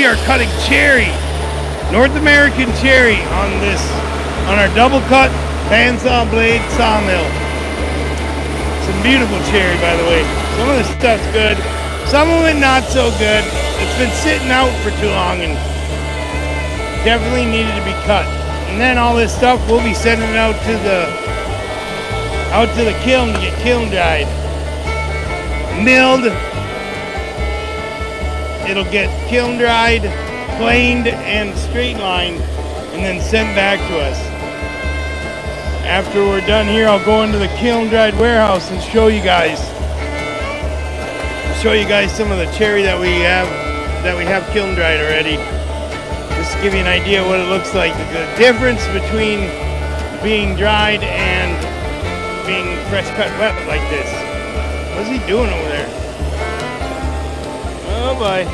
We are cutting cherry, North American cherry on our double cut bandsaw blade sawmill. Some beautiful cherry, by the way. Some of the stuff's good, some of it not so good. It's been sitting out for too long and definitely needed to be cut. And then all this stuff we'll be sending it out to the kiln to get kiln dried, milled. It'll get kiln dried, planed, and straight lined, and then sent back to us. After we're done here, I'll go into the kiln dried warehouse and show you guys. Show you guys some of the cherry that we have kiln dried already. Just to give you an idea of what it looks like. The difference between being dried and being fresh cut wet like this. What's he doing over there? Oh boy.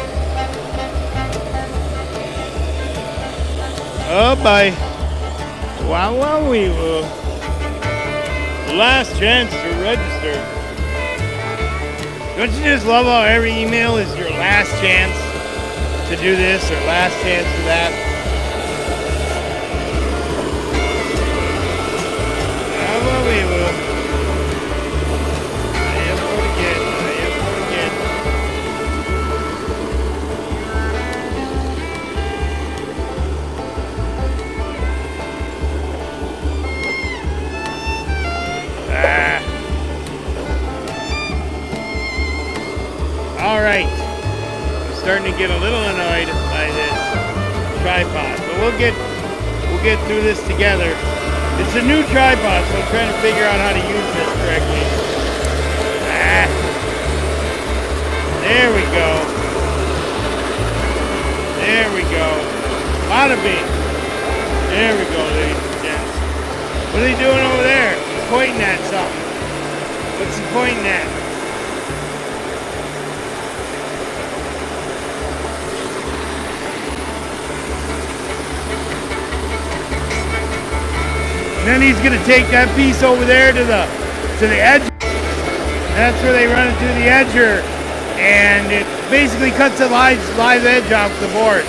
Oh boy. Wow, we will. Last chance to register. Don't you just love how every email is your last chance to do this or last chance for that? Well, we will. I am forget. All right. I'm starting to get a little annoyed by this tripod, but we'll get through this together. It's a new tripod, so I'm trying to figure out how to use this correctly. There we go. There we go. Bada bing. There we go, ladies and gents. What are they doing over there? He's pointing at something. What's he pointing at? And then he's gonna take that piece over there to the edge. That's where they run it to the edger, and it basically cuts the live edge off the boards.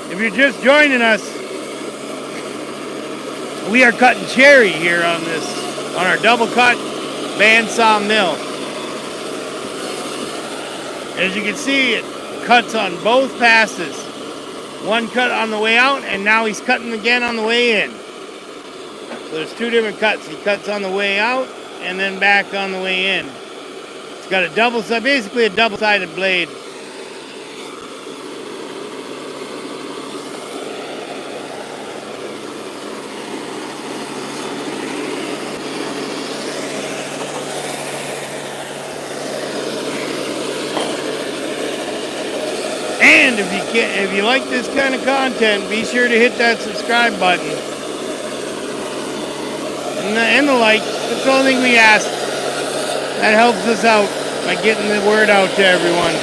If you're just joining us, we are cutting cherry here on our double cut bandsaw mill. As you can see, it cuts on both passes. One cut on the way out, and now he's cutting again on the way in. So there's two different cuts. He cuts on the way out and then back on the way in. It's got basically a double-sided blade. And if you like this kind of content, be sure to hit that subscribe button and the like. That's the only thing we ask. That helps us out by getting the word out to everyone.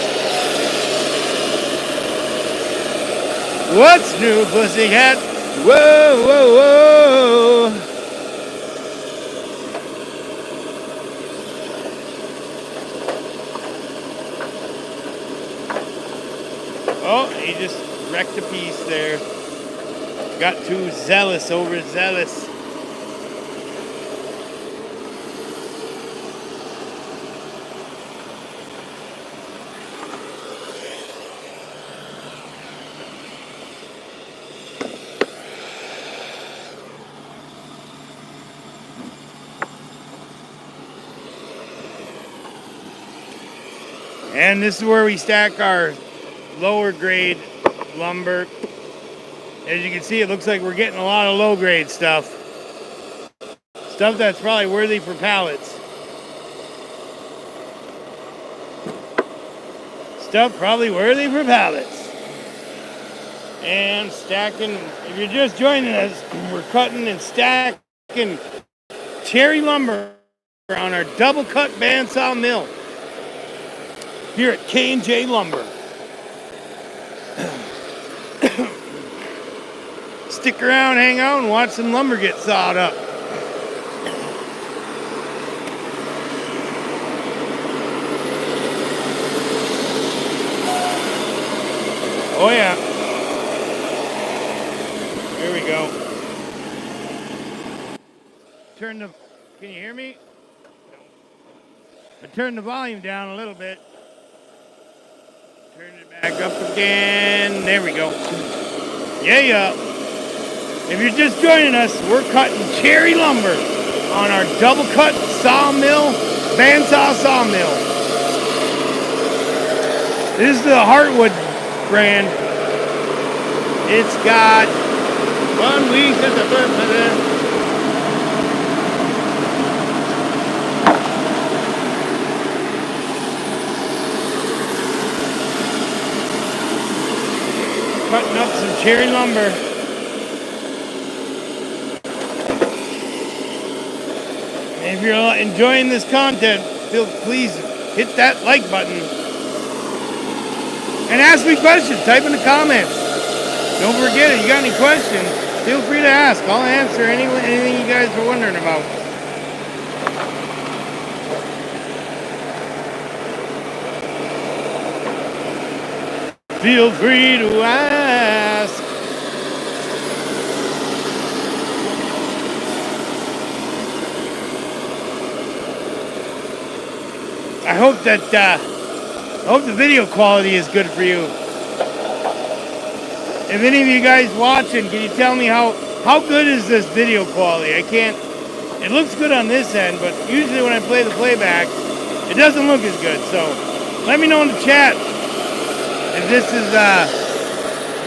What's new, pussycat? Whoa, whoa, whoa. Oh, he just wrecked a piece there. Got too overzealous. And this is where we stack our lower grade lumber. As you can see, it looks like we're getting a lot of low grade stuff. Stuff that's probably worthy for pallets. Stuff probably worthy for pallets. and stacking. If you're just joining us, we're cutting and stacking cherry lumber on our Double Cut Bandsaw Mill here at K&J Lumber. Stick around, hang out, and watch some lumber get sawed up. Oh yeah. Here we go. Can you hear me? I turned the volume down a little bit. Turn it back up again. There we go. Yeah. If you're just joining us, we're cutting cherry lumber on our Double Cut Sawmill, Bandsaw Sawmill. This is the Heartwood brand. It's got 1 week at the cutting up some cherry lumber. And if you're enjoying this content, please hit that like button. And ask me questions. Type in the comments. Don't forget, if you got any questions, feel free to ask. I'll answer anything you guys are wondering about. Feel free to ask. I hope the video quality is good for you. If any of you guys watching, can you tell me how good is this video quality? It looks good on this end, but usually when I play the playback, it doesn't look as good. So let me know in the chat if this is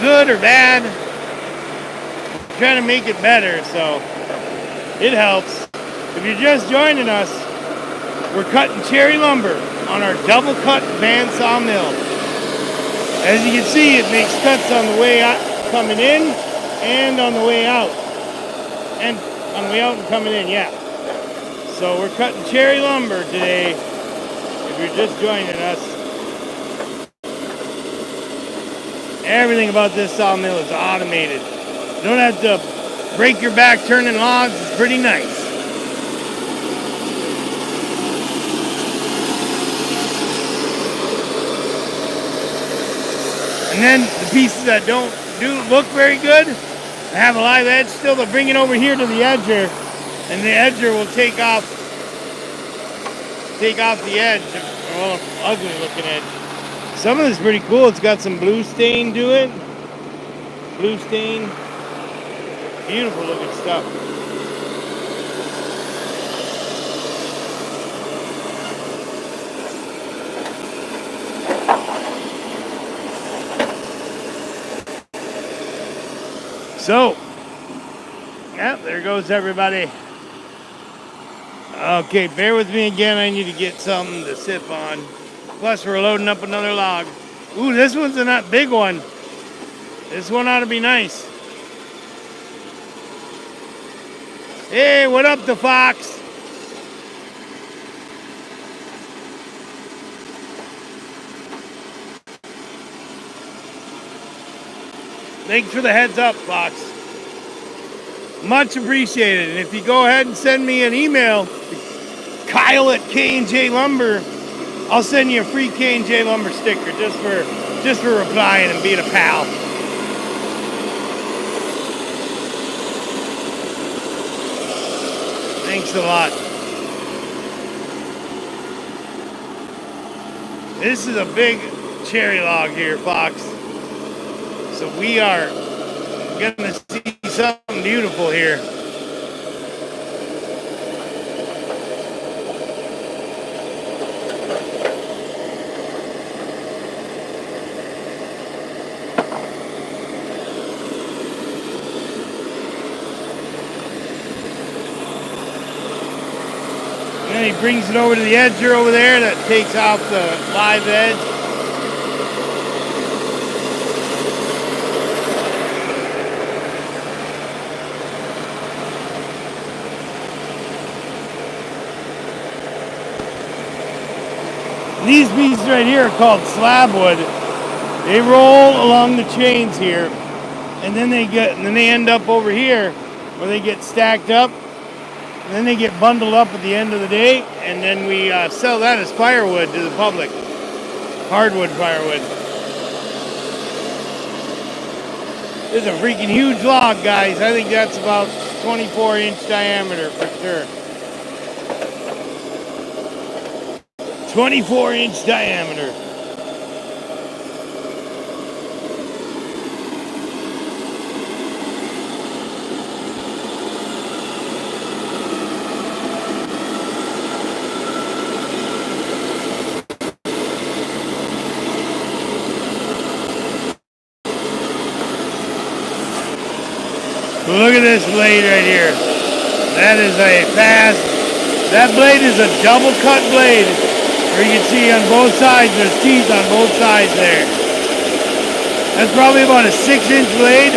good or bad. I'm trying to make it better, so it helps. If you're just joining us, we're cutting cherry lumber on our Double Cut Bandsaw Mill. As you can see, it makes cuts on the way out, coming in, and on the way out. And on the way out and coming in, yeah. So we're cutting cherry lumber today, if you're just joining us. Everything about this sawmill is automated. You don't have to break your back turning logs. It's pretty nice. And then the pieces that don't look very good, have a live edge still, they'll bring it over here to the edger, and the edger will take off the edge, well, ugly looking edge. Some of this is pretty cool. It's got some blue stain to it. Blue stain. Beautiful looking stuff. So, yeah, there goes everybody. Okay, bear with me again. I need to get something to sip on. Plus, we're loading up another log. Ooh, this one's a not big one. This one ought to be nice. Hey, what up, the Fox? Thanks for the heads up, Fox. Much appreciated. And if you go ahead and send me an email, Kyle at K&J Lumber, I'll send you a free K&J Lumber sticker just for replying and being a pal. Thanks a lot. This is a big cherry log here, Fox. So we are gonna see something beautiful here. And then he brings it over to the edger over there that takes off the live edge. These pieces right here are called slab wood. They roll along the chains here, and then they end up over here where they get stacked up, and then they get bundled up at the end of the day, and then we sell that as firewood to the public. Hardwood firewood. This is a freaking huge log, guys. I think that's about 24-inch diameter for sure. 24-inch diameter. Look at this blade right here. That is a fast. That blade is a double cut blade. Where you can see on both sides, there's teeth on both sides there. That's probably about a 6-inch blade.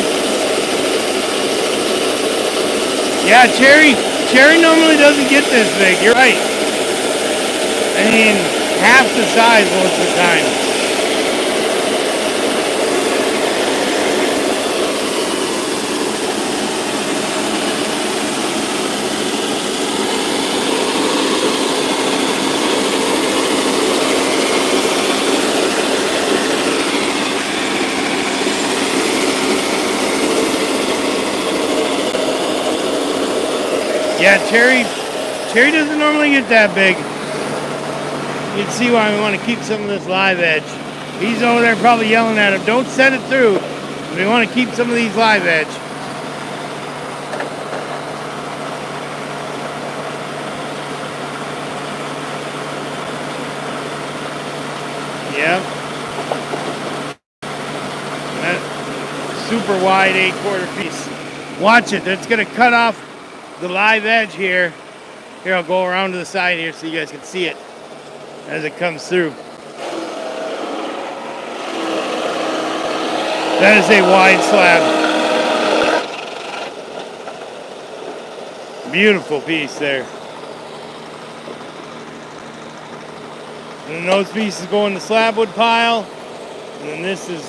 Yeah, cherry normally doesn't get this big. You're right. I mean, half the size most of the time. Yeah, cherry doesn't normally get that big. You can see why we want to keep some of this live edge. He's over there probably yelling at him, don't send it through. We want to keep some of these live edge. Yep. That super wide 8/4 piece. Watch it, that's going to cut off the live edge here. Here, I'll go around to the side here so you guys can see it as it comes through. That is a wide slab. Beautiful piece there. And then those pieces go in the slab wood pile. And then this is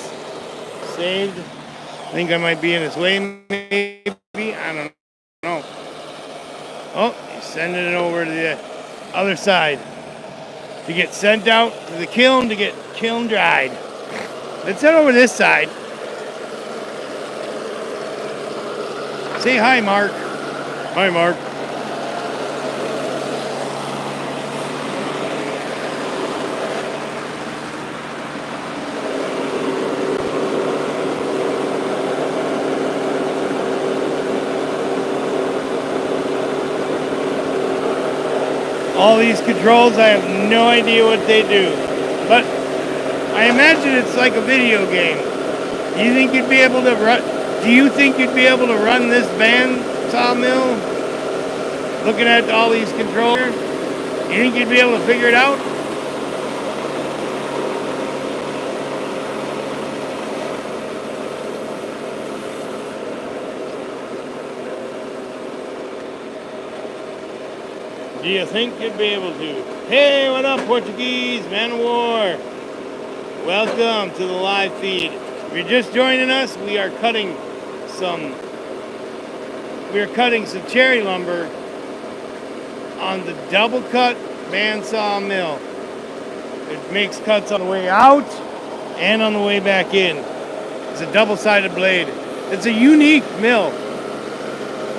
saved. I think I might be in his way, maybe. I don't know. Oh, he's sending it over to the other side to get sent out to the kiln to get kiln dried. Let's head over this side. Say hi, Mark. Hi, Mark. All these controls, I have no idea what they do. But I imagine it's like a video game. Do you think you'd be able to run this bandsaw mill? Looking at all these controllers? You think you'd be able to figure it out? Do you think you'd be able to? Hey, what up, Portuguese man of war? Welcome to the live feed. If you're just joining us, we are cutting some cherry lumber on the Double Cut Bandsaw Mill. It makes cuts on the way out and on the way back in. It's a double-sided blade. It's a unique mill.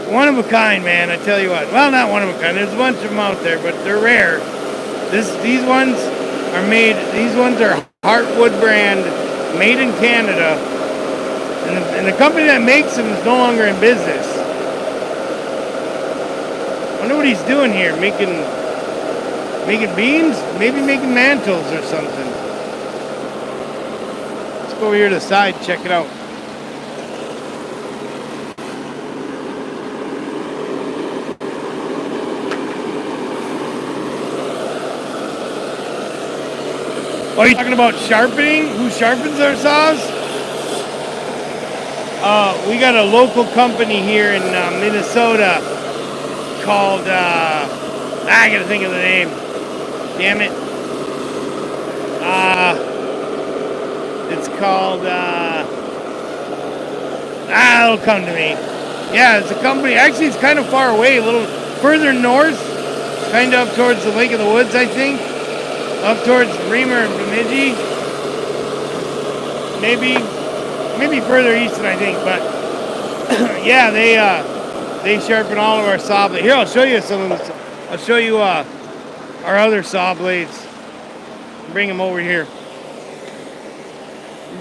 One of a kind, man, I tell you what. Well, not one of a kind. There's a bunch of them out there, but they're rare. These ones are Heartwood brand, made in Canada. And the company that makes them is no longer in business. I wonder what he's doing here, making beams? Maybe making mantles or something. Let's go over here to the side, check it out. Oh, you talking about sharpening? Who sharpens our saws? We got a local company here in Minnesota called, I gotta think of the name. Damn it. It's called, it'll come to me. Yeah, it's a company. Actually, it's kind of far away, a little further north, kind of up towards the Lake of the Woods, I think. Up towards Reamer and Bemidji. Maybe further east than I think, but yeah, they sharpen all of our saw blades. Here, I'll show you some of them. I'll show you our other saw blades. Bring them over here.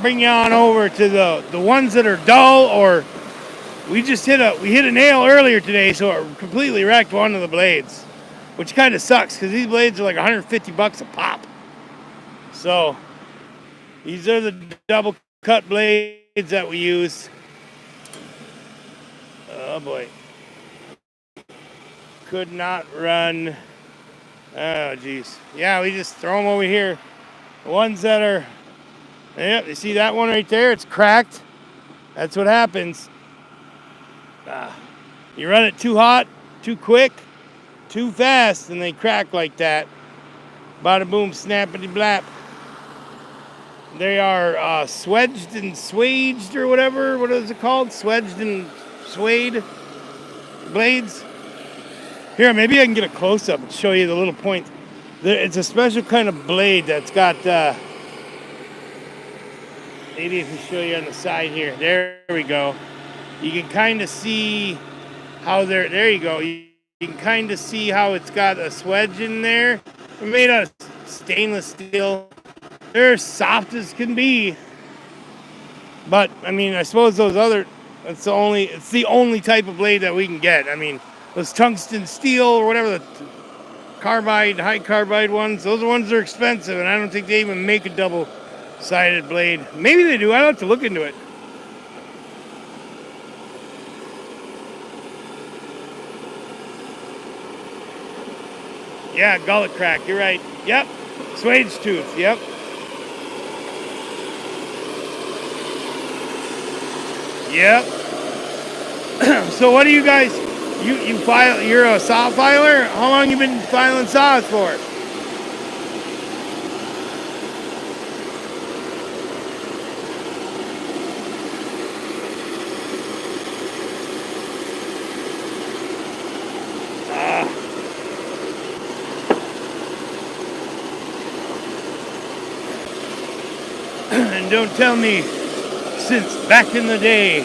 Bring you on over to the ones that are dull, or we hit a nail earlier today, so it completely wrecked one of the blades, which kind of sucks because these blades are like 150 bucks a pop. So these are the double cut blades that we use. Oh boy. Could not run. Oh geez. Yeah, we just throw them over here. The ones that are, yep, you see that one right there? It's cracked. That's what happens. You run it too hot, too quick, too fast, and they crack like that. Bada boom, snappity blap. They are swedged and swaged or whatever. What is it called? Swedged and suede blades. Here, maybe I can get a close-up and show you the little point. It's a special kind of blade that's got, maybe if we show you on the side here. There we go. You can kind of see how there you go. You can kind of see how it's got a swedge in there. They're made out of stainless steel. They're soft as can be. But, I mean, I suppose those other, it's the only type of blade that we can get. I mean, those tungsten steel or whatever, the carbide, high carbide ones, those ones are expensive, and I don't think they even make a double-sided blade. Maybe they do. I'll have to look into it. Yeah, gullet crack. You're right. Yep. Swage tooth. Yep. Yep. So what do you guys, you file, you're a saw filer? How long you been filing saws for? And don't tell me since back in the day.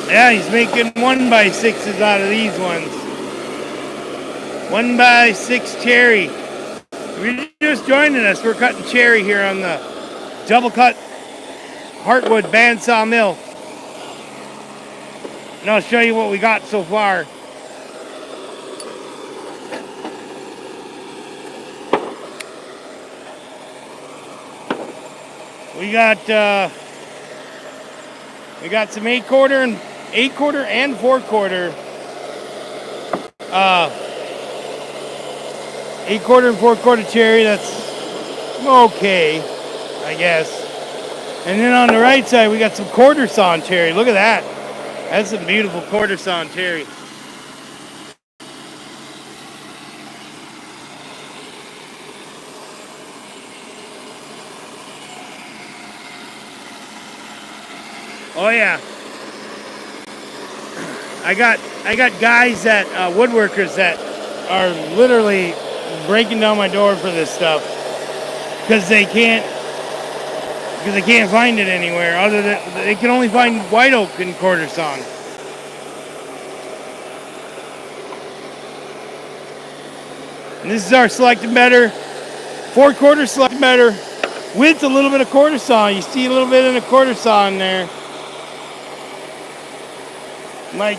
Yeah, he's making 1x6s out of these ones. 1x6 cherry. If you're just joining us, we're cutting cherry here on the Double Cut Heartwood Bandsaw Mill. And I'll show you what we got so far. We got some 8-quarter and 4-quarter. 8-quarter and 4-quarter cherry. That's okay, I guess. And then on the right side, we got some quarter sawn cherry. Look at that. That's some beautiful quarter sawn cherry. Oh yeah, I got guys that woodworkers that are literally breaking down my door for this stuff because they can't find it anywhere other than they can only find white oak and quarter sawn. And this is our selected better, 4-quarter selected better with a little bit of quarter sawn. You see a little bit in the quarter sawn there. My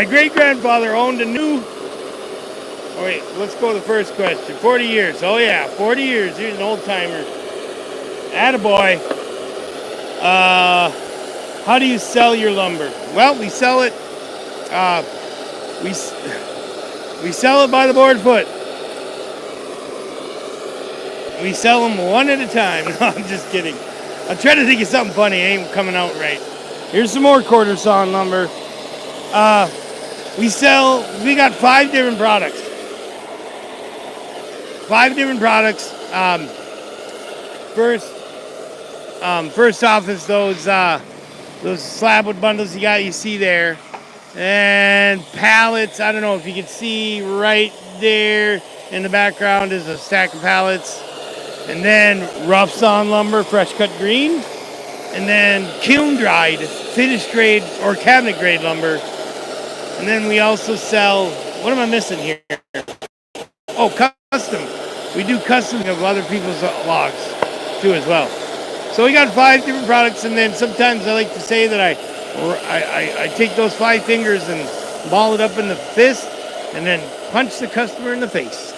great-grandfather owned a new, oh wait, let's go to the first question. 40 years. Oh yeah, 40 years. Here's an old-timer. Attaboy. How do you sell your lumber? Well, we sell it, we sell it by the board foot. We sell them one at a time. No, I'm just kidding. I'm trying to think of something funny. It ain't coming out right. Here's some more quarter sawn lumber. We got 5 different products. 5 different products. First off is those slabwood bundles you see there. And pallets. I don't know if you can see right there in the background is a stack of pallets. And then rough sawn lumber, fresh cut green. And then kiln dried, finished grade or cabinet grade lumber. And then we also sell, what am I missing here? Oh, custom. We do custom of other people's logs too as well. So we got 5 different products, and then sometimes I like to say that I take those 5 fingers and ball it up in the fist and then punch the customer in the face.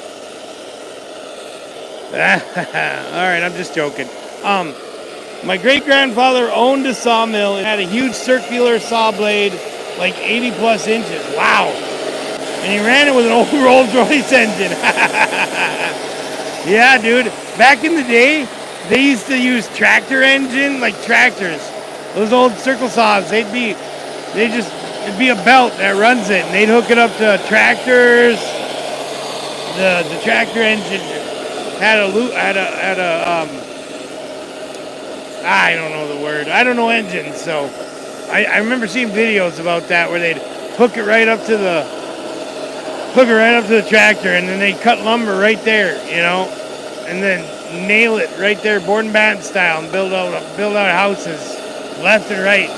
All right, I'm just joking. My great-grandfather owned a sawmill. It had a huge circular saw blade, like 80 plus inches. Wow. And he ran it with an old Rolls Royce engine. Yeah, dude. Back in the day, they used to use tractor engine, like tractors. Those old circle saws, it'd be a belt that runs it, and they'd hook it up to tractors. The tractor engine had a I don't know the word. I don't know engines, so I remember seeing videos about that where they'd hook it right up to the tractor, and then they'd cut lumber right there, and then nail it right there, board and batten style, and build out houses left and right.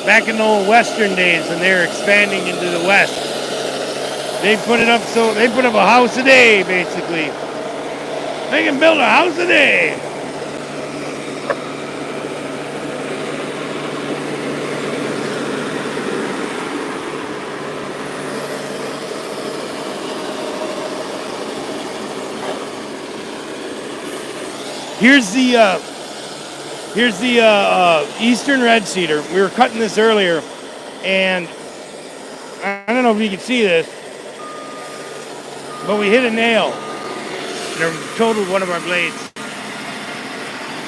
Back in the old Western days when they were expanding into the West, they put up a house a day, basically. They can build a house a day. Here's the Eastern Red Cedar. We were cutting this earlier, and I don't know if you can see this, but we hit a nail and it totaled one of our blades.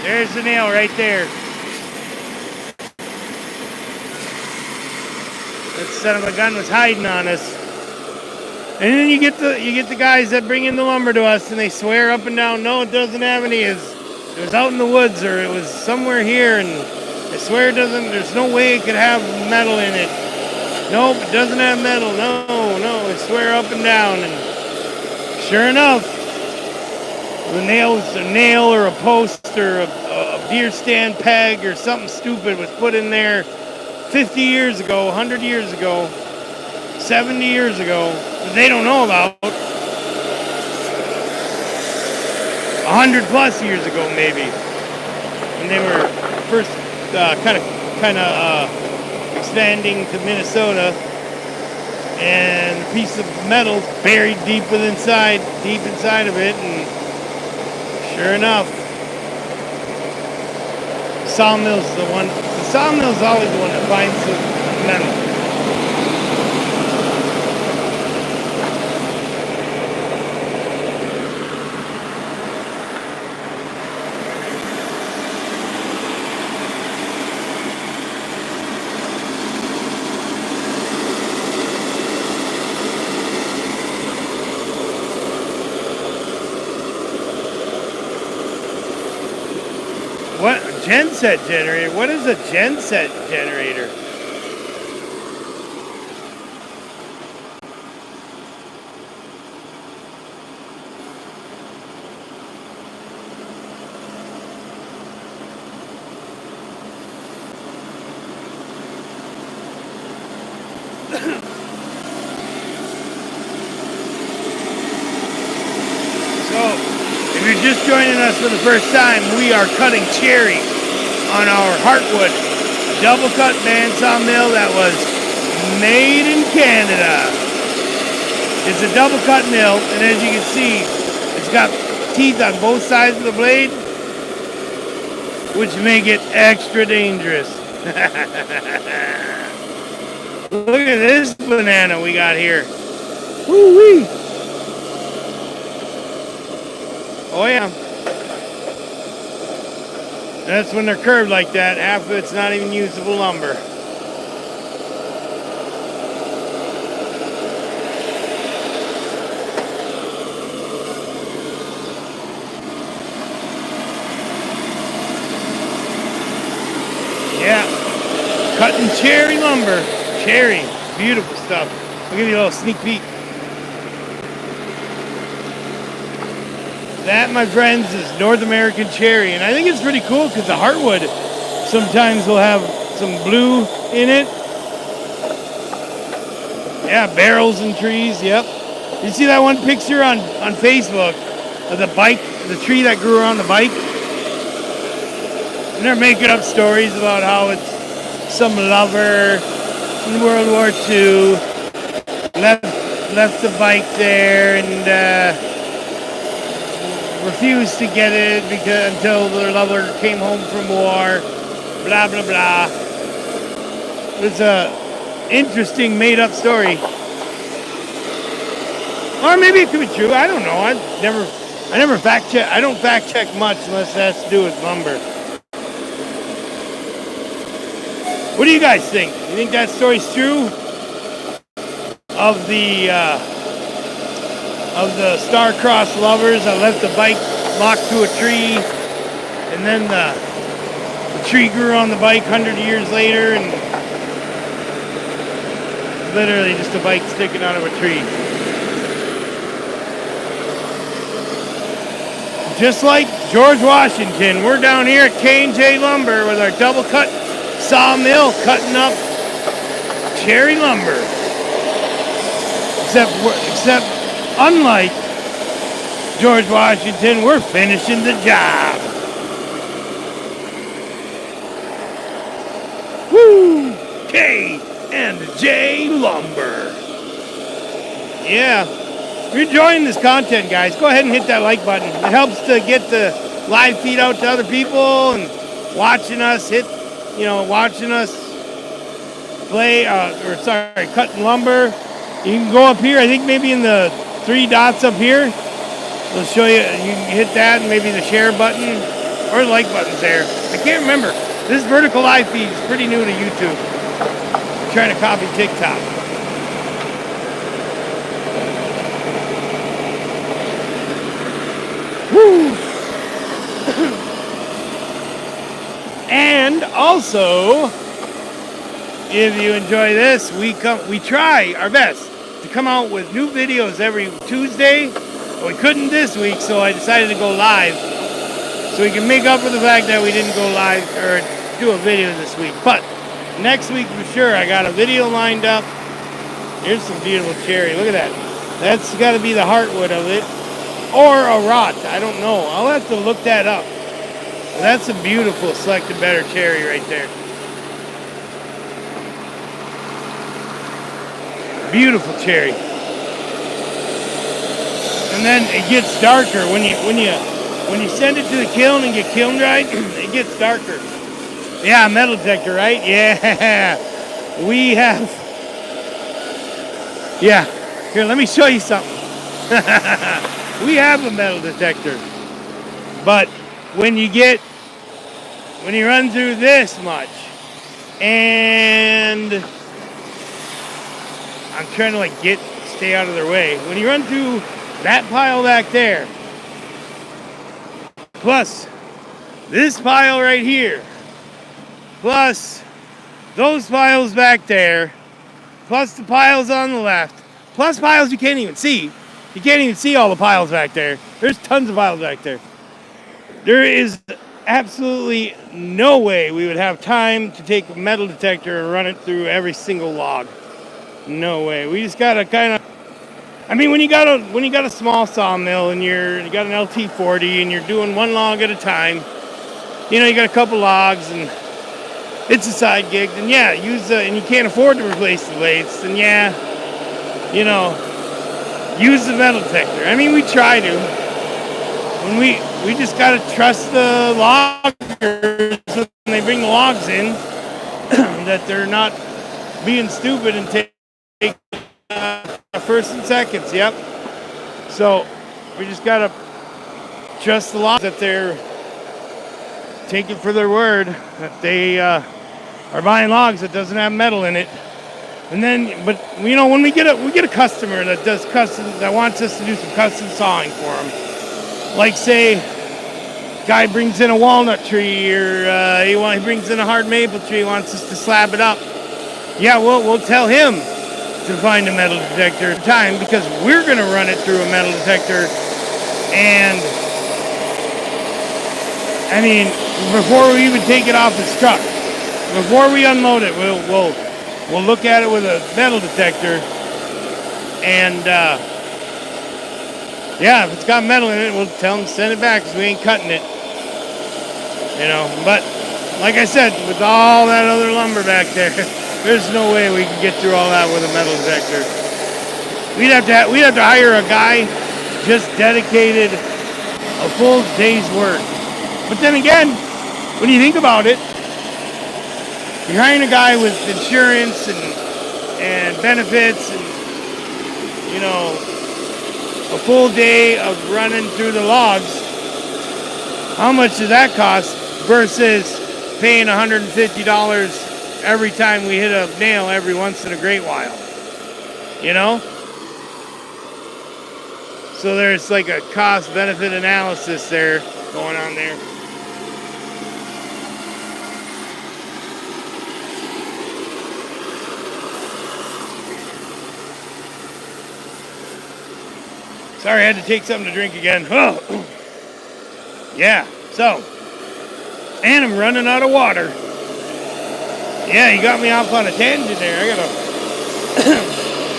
There's the nail right there. That son of a gun was hiding on us. And then you get the guys that bring in the lumber to us, and they swear up and down, no, it doesn't have any. It was out in the woods, or it was somewhere here, and I swear it doesn't. There's no way it could have metal in it. Nope, it doesn't have metal. No, I swear up and down. And sure enough, the nail's a nail or a post or a deer stand peg or something stupid was put in there 50 years ago, 100 years ago, 70 years ago that they don't know about. 100 plus years ago, maybe, when they were first kind of expanding to Minnesota, and a piece of metal buried deep inside of it, and sure enough, the sawmill's always the one that finds the metal. What? Genset generator? What is a genset generator? If you're just joining us for the first time, we are cutting cherry on our Heartwood Double Cut Bandsaw Mill that was made in Canada. It's a double cut mill, and as you can see, it's got teeth on both sides of the blade, which make it extra dangerous. Look at this banana we got here. Woo-wee. Oh yeah. That's when they're curved like that. Half of it's not even usable lumber. Yeah, cutting cherry lumber. Cherry, beautiful stuff. I'll give you a little sneak peek. That, my friends, is North American cherry, and I think it's pretty cool because the heartwood sometimes will have some blue in it. Yeah, barrels and trees, yep. You see that one picture on Facebook of the bike, the tree that grew around the bike? And they're making up stories about how it's some lover in World War II left the bike there and refused to get it until their lover came home from war. Blah blah blah. It's a interesting made-up story, or maybe it could be true. I don't know. I never fact check. I don't fact check much unless it has to do with lumber. What do you guys think? You think that story's true? Of the star-crossed lovers that left the bike locked to a tree, and then the tree grew on the bike 100 years later, and literally just a bike sticking out of a tree. Just like George Washington, we're down here at K&J Lumber with our double cut sawmill cutting up cherry lumber. Except unlike George Washington, we're finishing the job. Woo! K&J Lumber. Yeah. If you're enjoying this content, guys, go ahead and hit that like button. It helps to get the live feed out to other people and watching us cutting lumber. You can go up here, I think maybe in the 3 dots up here. It'll show you, you can hit that and maybe the share button or the like button's there. I can't remember. This vertical live feed is pretty new to YouTube. I'm trying to copy TikTok. Woo! And also, if you enjoy this, we try our best to come out with new videos every Tuesday. But we couldn't this week, so I decided to go live so we can make up for the fact that we didn't go live or do a video this week. But next week for sure, I got a video lined up. Here's some beautiful cherry. Look at that. That's got to be the heartwood of it, or a rot. I don't know. I'll have to look that up. That's a beautiful Selected Better cherry right there. Beautiful cherry. And then it gets darker when you send it to the kiln and get kiln dried. It gets darker. Yeah, metal detector, right? Yeah, we have. Yeah, here, let me show you something. We have a metal detector, but when you run through this much, and I'm trying to stay out of their way. When you run through that pile back there, plus this pile right here, plus those piles back there, plus the piles on the left, plus piles you can't even see. You can't even see all the piles back there. There's tons of piles back there. There is absolutely no way we would have time to take a metal detector and run it through every single log. No way. We just gotta kind of. I mean, when you got a small sawmill and you got an LT40 and you're doing one log at a time, you got a couple logs and it's a side gig. Then yeah, and you can't afford to replace the blades. Then yeah, use the metal detector. I mean, we try to. When we just gotta trust the loggers when they bring the logs in that they're not being stupid and take first and seconds. Yep. So we just gotta trust the loggers that they're take it for their word that they are buying logs that doesn't have metal in it. And then, but you know, when we get a customer that does custom, that wants us to do some custom sawing for them, like say, guy brings in a walnut tree, or he brings in a hard maple tree, wants us to slab it up. Yeah, we'll tell him to find a metal detector at a time, because we're going to run it through a metal detector. And I mean, before we even take it off his truck, before we unload it, we'll look at it with a metal detector, and yeah, if it's got metal in it, we'll tell them to send it back, because we ain't cutting it. You know, but like I said, with all that other lumber back there, there's no way we can get through all that with a metal detector. We'd have to hire a guy just dedicated a full day's work. But then again, when you think about it, you're hiring a guy with insurance and benefits, and you know, a full day of running through the logs. How much does that cost versus paying $150 every time we hit a nail every once in a great while? You know? So there's like a cost-benefit analysis there going on there. Sorry, I had to take something to drink again. Oh. Yeah, so, and I'm running out of water. Yeah, you got me off on a tangent there. I gotta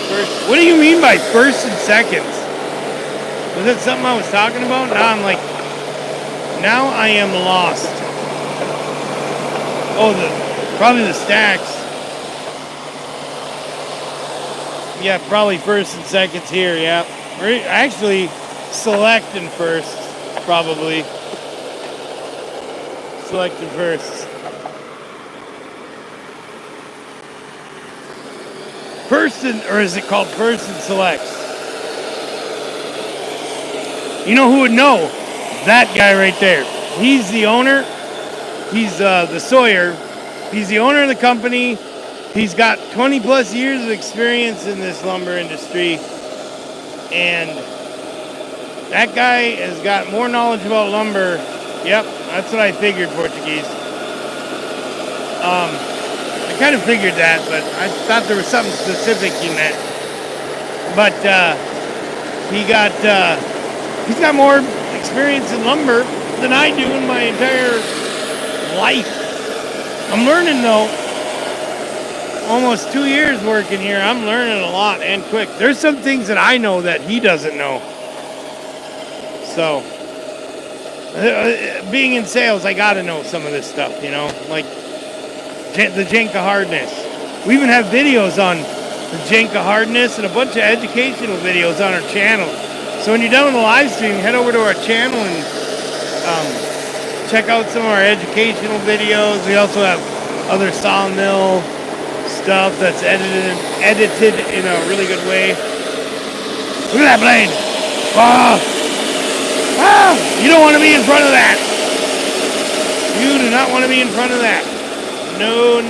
first. What do you mean by first and seconds? Was that something I was talking about? Now I am lost. Oh, probably the stacks. Yeah, probably first and seconds here, yeah. We're actually selecting first, probably. Selecting first. First and, or is it called first and selects? You know who would know? That guy right there. He's the owner. He's the Sawyer. He's the owner of the company. He's got 20 plus years of experience in this lumber industry. And that guy has got more knowledge about lumber. Yep, that's what I figured, Portuguese. I kind of figured that, but I thought there was something specific he meant. But he's got more experience in lumber than I do in my entire life. I'm learning though. Almost 2 years working here. I'm learning a lot and quick. There's some things that I know that he doesn't know. So, being in sales, I got to know some of this stuff, you know, like the Jenka hardness. We even have videos on the Jenka hardness and a bunch of educational videos on our channel. So when you're done with the live stream, head over to our channel and check out some of our educational videos. We also have other sawmill stuff that's edited in a really good way. Look at that blade. You don't want to be in front of that. You do not want to be in front of that. No.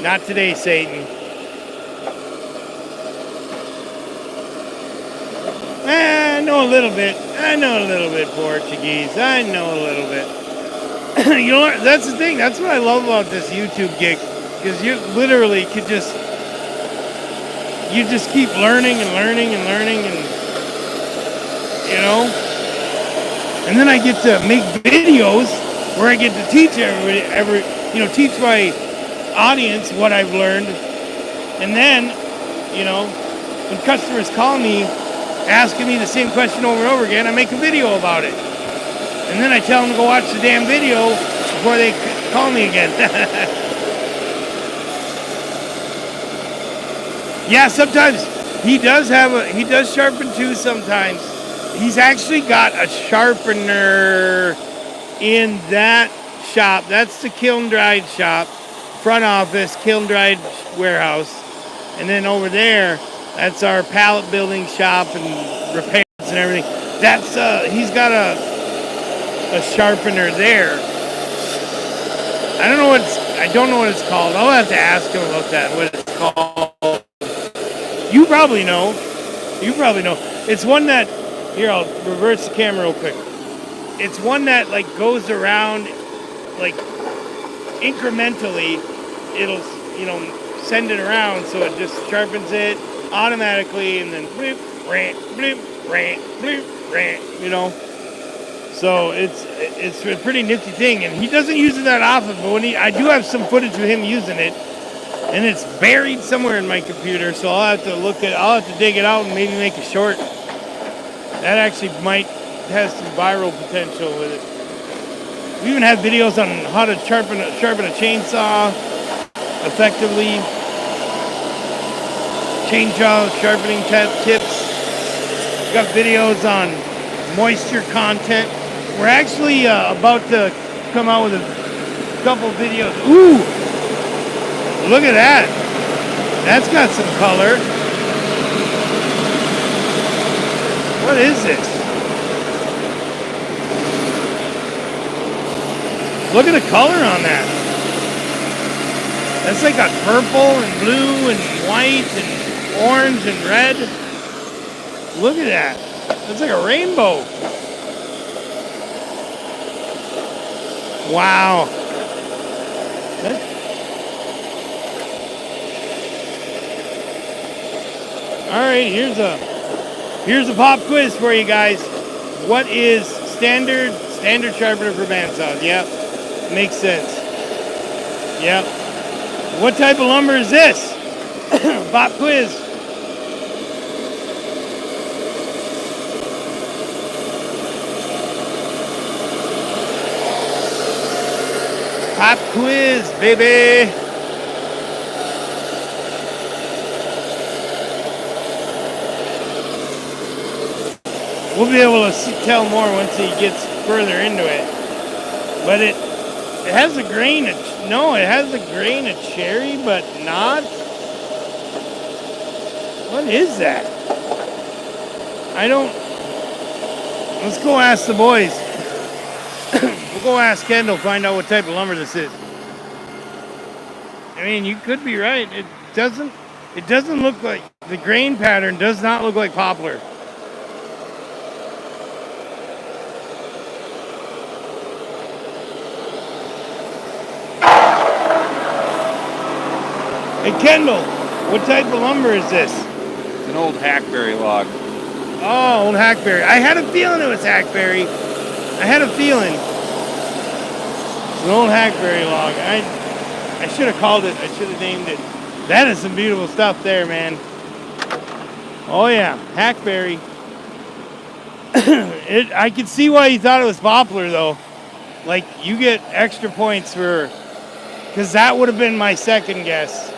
Not today, Satan. I know a little bit Portuguese. I know a little bit. You know, that's the thing. That's what I love about this YouTube gig. Because you literally could just keep learning and you know. And then I get to make videos where I get to teach everybody, teach my audience what I've learned. And then, you know, when customers call me asking me the same question over and over again, I make a video about it. And then I tell them to go watch the damn video before they call me again. Yeah, sometimes he does sharpen too sometimes. He's actually got a sharpener in that shop. That's the kiln dried shop, front office, kiln dried warehouse. And then over there That's our pallet building shop and repairs and everything. That's he's got a sharpener there. I don't know what it's called. I'll have to ask him about that. What it's called? You probably know. It's one that here. I'll reverse the camera real quick. It's one that like goes around like incrementally. It'll send it around so it just sharpens it automatically, and then bloop, rant, bloop, rant, bloop, rant. So it's a pretty nifty thing, and he doesn't use it that often. But I do have some footage of him using it, and it's buried somewhere in my computer. So I'll have to dig it out and maybe make a short. That actually might have some viral potential with it. We even have videos on how to sharpen a chainsaw effectively. Chainsaw sharpening tips. We got videos on moisture content. We're actually about to come out with a couple videos. Ooh! Look at that. That's got some color. What is this? Look at the color on that. That's like got purple and blue and white and orange and red. Look at that. That's like a rainbow. Wow. All right, here's a pop quiz for you guys. What is standard sharpener for bandsaws? Yep, makes sense. Yep. What type of lumber is this? Pop quiz. Pop quiz, baby. We'll be able to tell more once he gets further into it. But it has a grain of cherry, but not. What is that? Let's go ask the boys. We'll go ask Kendall, find out what type of lumber this is. I mean, you could be right. It doesn't look like, the grain pattern does not look like poplar. Hey Kendall, what type of lumber is this? It's an old hackberry log. Oh, old hackberry. I had a feeling it was hackberry. I had a feeling. It's an old hackberry log. I should have called it. I should have named it. That is some beautiful stuff there, man. Oh yeah, hackberry. I could see why you thought it was poplar though. Like you get extra points because that would have been my second guess.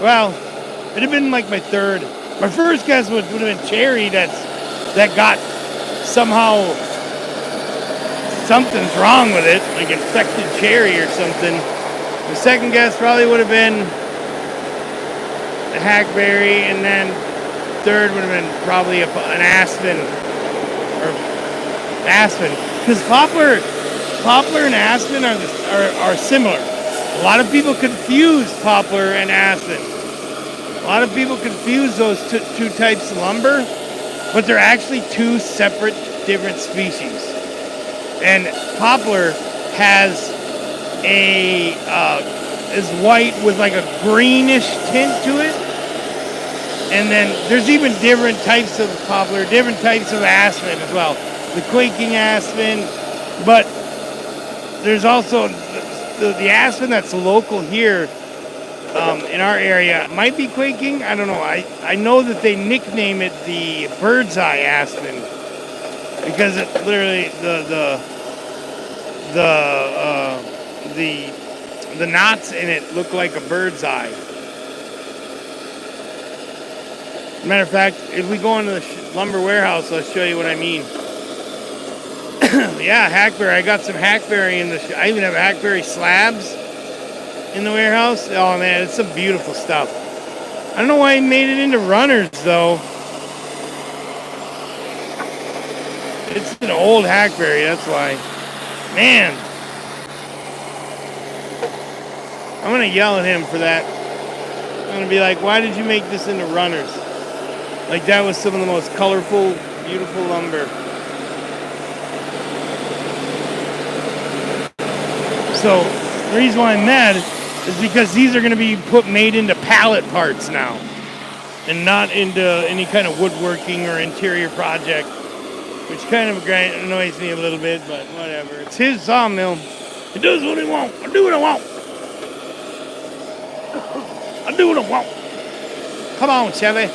Well, it'd have been like my third. My first guess would have been cherry that got somehow something's wrong with it, like infected cherry or something. The second guess probably would have been the hackberry, and then third would have been probably an aspen. Because poplar and aspen are similar. A lot of people confuse poplar and aspen. A lot of people confuse those two types of lumber, but they're actually two separate, different species. And poplar is white with like a greenish tint to it. And then there's even different types of poplar, different types of aspen as well. The quaking aspen, but there's also the aspen that's local here in our area. Might be quaking, I don't know. I know that they nickname it the bird's eye aspen because it literally the knots in it look like a bird's eye. Matter of fact, if we go into the lumber warehouse, I'll show you what I mean. Yeah, hackberry. I got some hackberry in I even have hackberry slabs in the warehouse. Oh man, it's some beautiful stuff. I don't know why he made it into runners, though. It's an old hackberry, that's why. Man. I'm going to yell at him for that. I'm going to be like, why did you make this into runners? Like, that was some of the most colorful, beautiful lumber. So, the reason why I'm mad is because these are going to be made into pallet parts now. And not into any kind of woodworking or interior project. Which kind of annoys me a little bit, but whatever. It's his sawmill. He does what he wants. I do what I want. I do what I want. Come on, Chevy.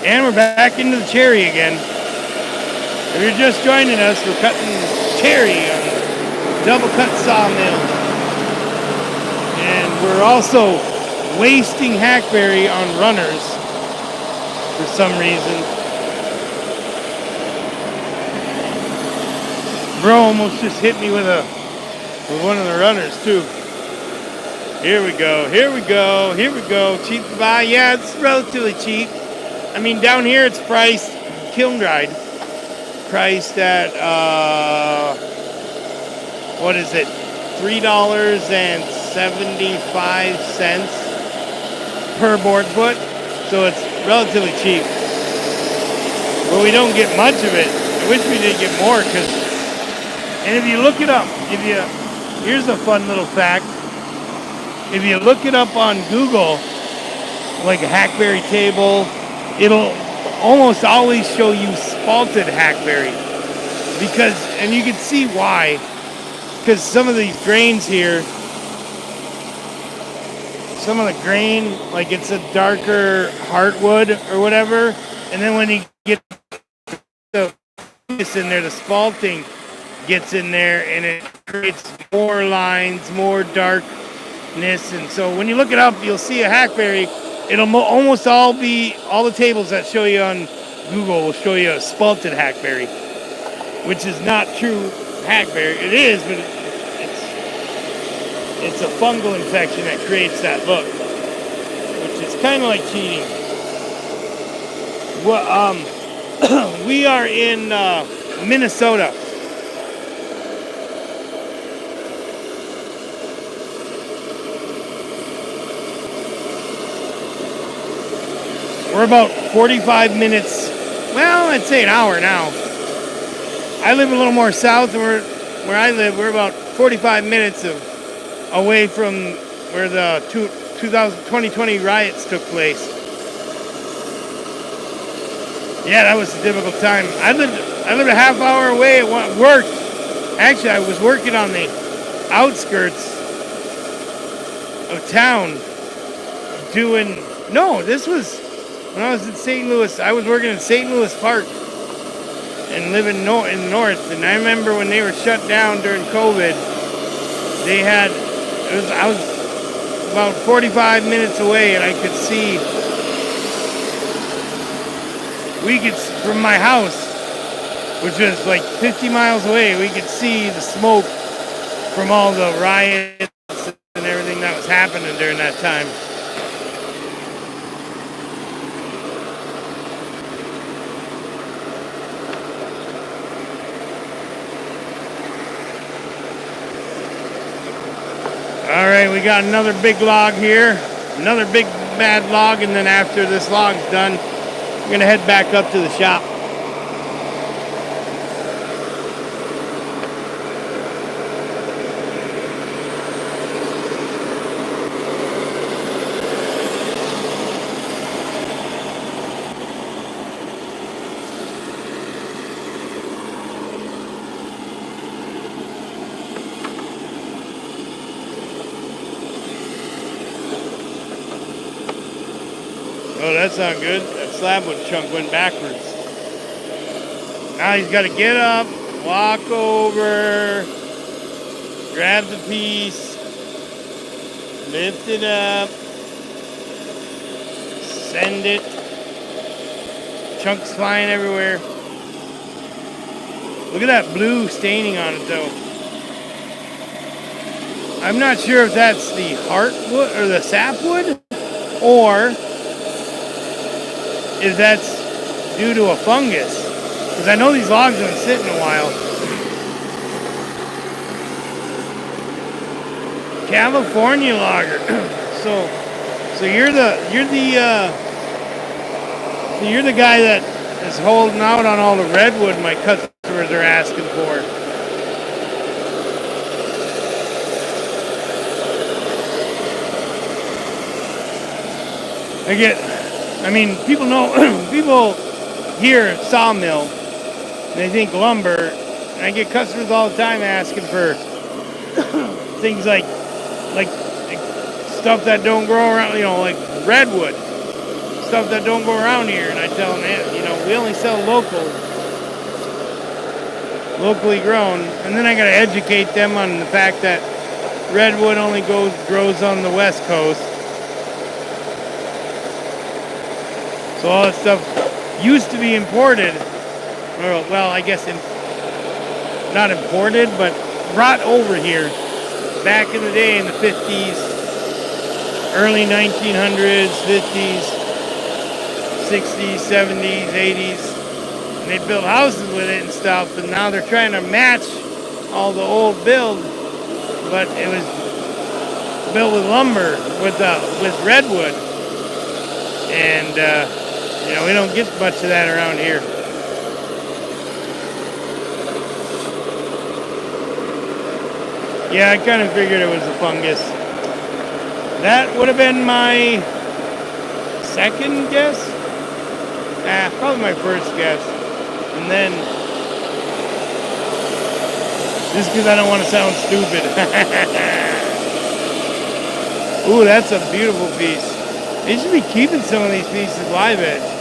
And we're back into the cherry again. If you're just joining us, we're cutting cherry on Double Cut Sawmill. And we're also wasting hackberry on runners for some reason. Bro almost just hit me with one of the runners too. Here we go, here we go, here we go. Cheap to buy? Yeah, it's relatively cheap. I mean, down here it's priced, kiln dried, priced at, what is it, $3.75 per board foot. So it's relatively cheap. But we don't get much of it. I wish we did get more, and if you look it up, here's a fun little fact. If you look it up on Google, like a hackberry table, it'll almost always show you spalted hackberry. And you can see why. Because some of these grains here, some of the grain, like it's a darker heartwood or whatever, and then when you get this in there, the spalting gets in there and it creates more lines, more darkness. And so when you look it up, you'll see a hackberry. It'll almost all the tables that show you on Google will show you a spalted hackberry, which is not true hackberry. It is, but it's a fungal infection that creates that look, which is kind of like cheating. Well, we are in Minnesota. We're about 45 minutes, well, I'd say an hour now. I live a little more south, and where I live, we're about 45 minutes away from where the 2020 riots took place. Yeah, that was a difficult time. I lived a half hour away at work. Actually, I was working on the outskirts of town this was when I was in St. Louis. I was working in St. Louis Park and living in north. And I remember when they were shut down during COVID, I was about 45 minutes away, and I could see, from my house, which was like 50 miles away, we could see the smoke from all the riots and everything that was happening during that time. All right, we got another big log here, another big bad log, and then after this log's done, we're gonna head back up to the shop. Oh, that's not good. That slab wood chunk went backwards. Now he's got to get up, walk over, grab the piece, lift it up, send it. Chunks flying everywhere. Look at that blue staining on it, though. I'm not sure if that's the heartwood or the sapwood, or if that's due to a fungus. Because I know these logs have been sitting a while. California logger. so you're the guy that is holding out on all the redwood my customers are asking for. People know, people hear sawmill, and they think lumber, and I get customers all the time asking for things like stuff that don't grow around, like redwood, stuff that don't go around here, and I tell them, we only sell locally grown, and then I gotta educate them on the fact that redwood only grows on the West Coast. So all that stuff used to be imported, well, I guess not imported, but brought over here back in the day in the 50s, early 1900s, 50s, 60s, 70s, 80s. And they built houses with it and stuff, and now they're trying to match all the old build, but it was built with lumber, with redwood. And, we don't get much of that around here. Yeah, I kind of figured it was a fungus. That would have been my second guess. Probably my first guess. And then, just because I don't want to sound stupid. Ooh, that's a beautiful piece. They should be keeping some of these pieces live edge.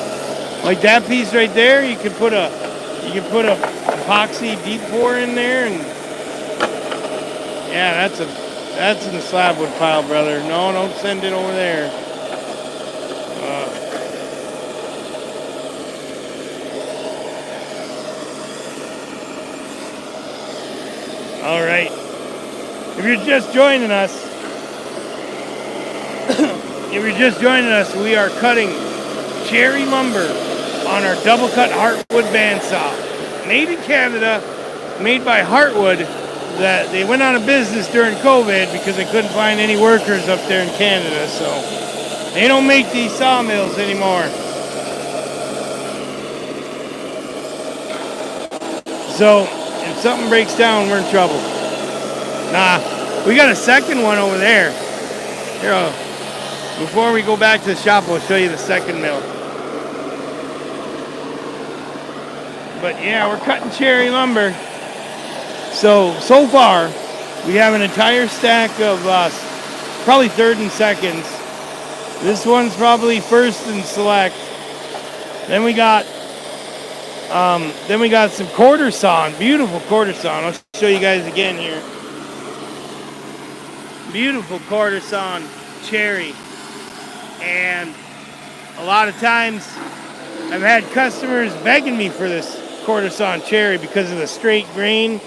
Like that piece right there, you could put a epoxy deep pour in there, and yeah, that's in the slabwood pile, brother. No, don't send it over there. All right. If you're just joining us, we are cutting cherry lumber on our double cut heartwood bandsaw, made in Canada, made by Heartwood. That they went out of business during COVID because they couldn't find any workers up there in Canada, so they don't make these sawmills anymore. So if something breaks down, we're in trouble. We got a second one over there. Here, before we go back to the shop, I'll show you the second mill. But yeah, we're cutting cherry lumber. So far, we have an entire stack of probably third and seconds. This one's probably first and select. Then we got some quarter sawn, beautiful quarter sawn. I'll show you guys again here. Beautiful quarter sawn cherry. And a lot of times I've had customers begging me for this quarter sawn cherry because of the straight grain.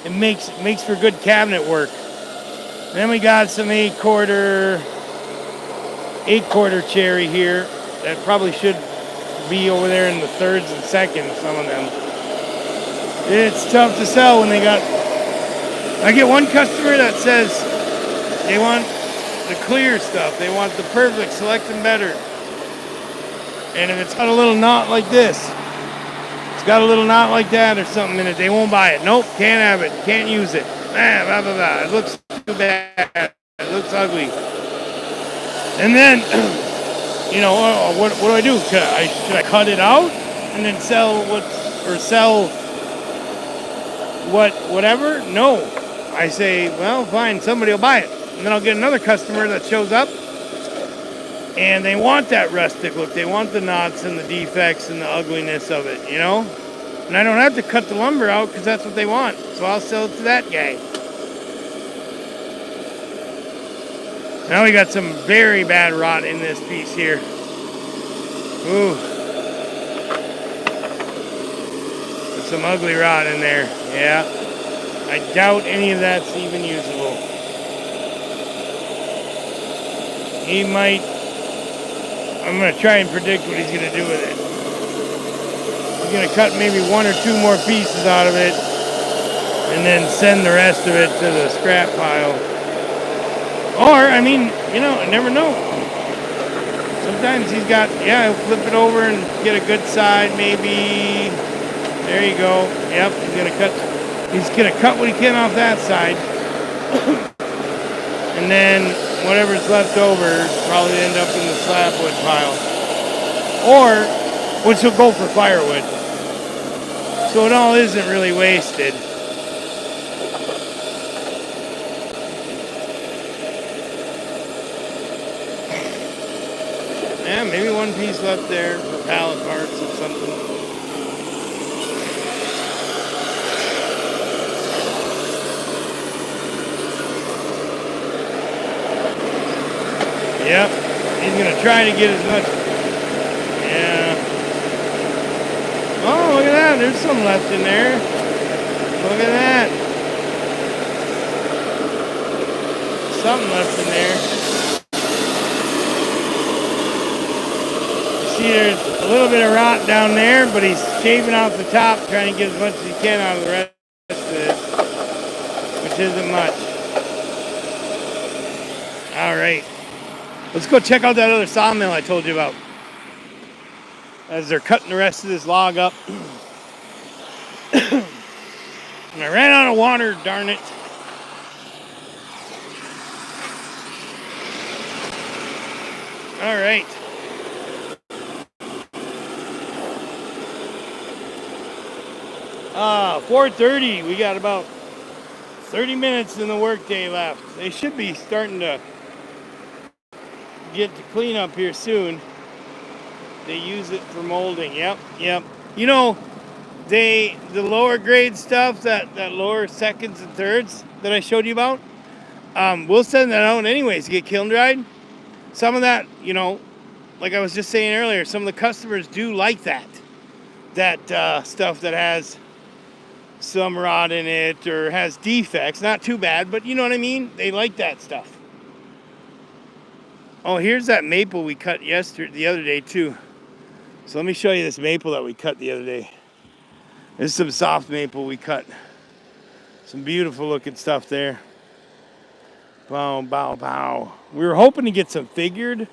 It makes for good cabinet work. Then we got some 8/4 cherry here that probably should be over there in the thirds and seconds, some of them. It's tough to sell when I get one customer that says they want the clear stuff. They want the perfect, select and better. And if it's got a little knot like this, it's got a little knot like that or something in it, they won't buy it. Nope, can't have it, can't use it. Blah, blah, blah. It looks too bad. It looks ugly. And then, what do I do? Should I cut it out and then sell whatever? No. I say, well, fine, somebody will buy it. And then I'll get another customer that shows up and they want that rustic look. They want the knots and the defects and the ugliness of it, And I don't have to cut the lumber out because that's what they want. So I'll sell it to that guy. Now we got some very bad rot in this piece here. Ooh. There's some ugly rot in there. Yeah. I doubt any of that's even usable. he might, I'm going to try and predict what he's going to do with it. He's going to cut maybe 1 or 2 more pieces out of it and then send the rest of it to the scrap pile. Or, I mean, you know, I never know. Sometimes he's got, yeah, he'll flip it over and get a good side maybe. There you go. Yep, he's going to cut what he can off that side. And then whatever's left over probably end up in the slabwood pile. Or, which will go for firewood. So it all isn't really wasted. Yeah, maybe 1 piece left there for pallet parts or something. Yep, he's going to try to get as much. Yeah. Oh, look at that. There's some left in there. Look at that. Something left in there. You see there's a little bit of rot down there, but he's shaving off the top, trying to get as much as he can out of the rest of this, which isn't much. All right. Let's go check out that other sawmill I told you about. As they're cutting the rest of this log up. And I ran out of water, darn it. All right. Ah, 4:30. We got about 30 minutes in the workday left. They should be starting to get to clean up here soon. They use it for molding. Yep. You know, the lower grade stuff, that lower seconds and thirds that I showed you about, we'll send that out anyways to get kiln dried. Some of that, you know, like I was just saying earlier, some of the customers do like that stuff that has some rot in it or has defects. Not too bad, but you know what I mean? They like that stuff. Oh, here's that maple we cut the other day too. So let me show you this maple that we cut the other day. This is some soft maple we cut. Some beautiful looking stuff there. Bow, bow, bow. We were hoping to get some figured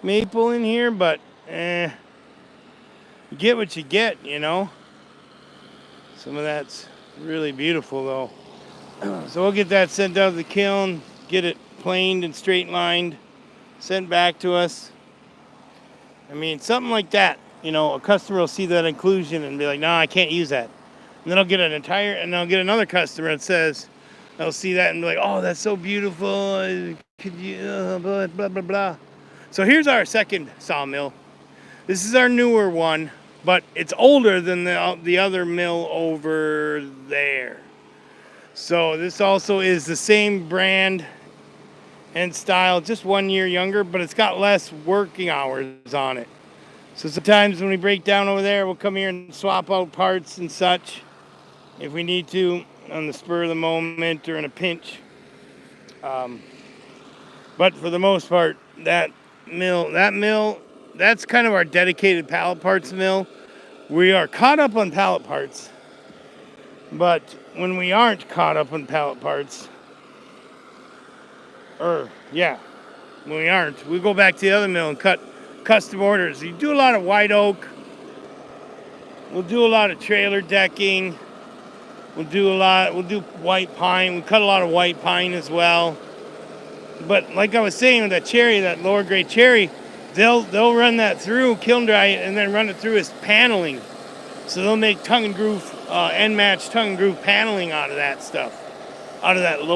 maple in here, but you get what you get, you know. Some of that's really beautiful though. So we'll get that sent out to the kiln, get it planed and straight lined, sent back to us. I mean, something like that, you know, a customer will see that inclusion and be like, no, I can't use that. And then I'll get another customer that says, they'll see that and be like, oh, that's so beautiful. Could you, blah, blah, blah, blah. So here's our second sawmill. This is our newer one, but it's older than the other mill over there. So this also is the same brand and style, just 1 year younger, but it's got less working hours on it. So sometimes when we break down over there, we'll come here and swap out parts and such if we need to on the spur of the moment or in a pinch. But for the most part, that mill, that's kind of our dedicated pallet parts mill. We are caught up on pallet parts, but when we aren't caught up on pallet parts, when we aren't, we go back to the other mill and cut custom orders. You do a lot of white oak. We'll do a lot of trailer decking. We'll do white pine. We cut a lot of white pine as well. But like I was saying with that cherry, that lower grade cherry, they'll run that through, kiln dry it, and then run it through as paneling. So they'll make tongue and groove, end match tongue and groove paneling out of that stuff, out of that lower